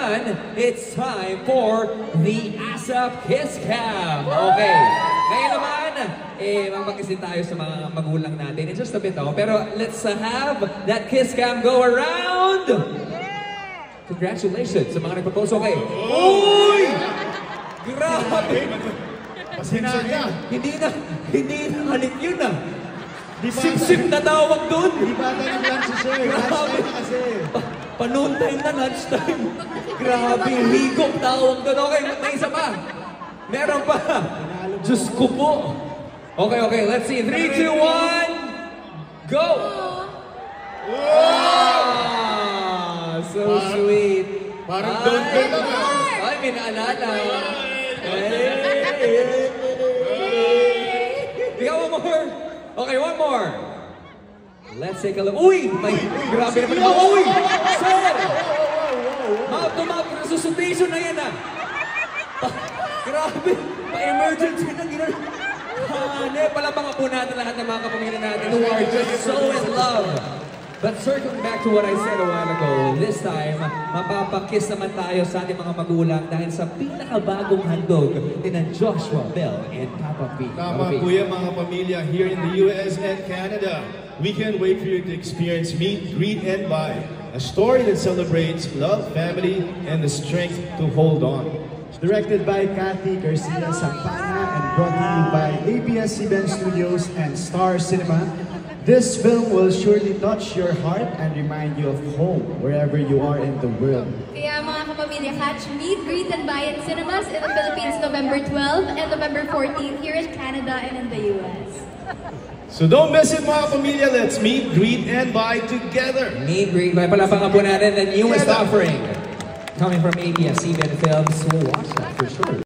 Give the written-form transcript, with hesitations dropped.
naman, it's time for the ASAP Kiss Cam. Okay. Ngayon naman, magpakisin tayo sa mga magulang natin in just a bit, pero let's have that Kiss Cam go around. Congratulations sa mga nagpropose. Okay. Uy! Grabe! Pasensya niya. Hindi na halik yun ah. Sip-sip na tawag doon. Di ba tayo ng lunch, sir? Lunchtime na kasi. Pa-noontime na lunchtime. Grabe, higop tawag doon. Okay, may isa pa. Meron pa. Diyos ko po. Okay, let's see. 3, 2, 1, go! Wow! So sweet. Parang doon ko lang ah. Ay, may naalala. One more. Okay, one more. Let's take a look. Uy! Grabe naman. Uy! Sir! Mouth to mouth resuscitation na yan ah. Grabe. Pa-emergency na gina. Palabangan po natin lahat ng mga kapamilya natin who are just so in love. But circling back to what I said a while ago, this time, mapapakiss naman tayo sa ating mga magulang dahil sa pinakabagong handog ni Joshua Bell and Papa P. Tama po yan mga pamilya here in the US and Canada. We can't wait for you to experience Meet, Greet, and Buy, a story that celebrates love, family, and the strength to hold on. Directed by Kathy Garcia Sampana and brought to you by ABS-CBN Studios and Star Cinema, this film will surely touch your heart and remind you of home wherever you are in the world. Kaya mga kapamilya, catch Meet, Greet, and Buy at cinemas in the Philippines November 12 and November 14 here in Canada and in the US. So don't miss it mga pamilya, let's meet, greet, and buy together. Meet, greet, buy. Palapangan po natin the newest offering coming from ABS-CBN Films. So watch that for sure.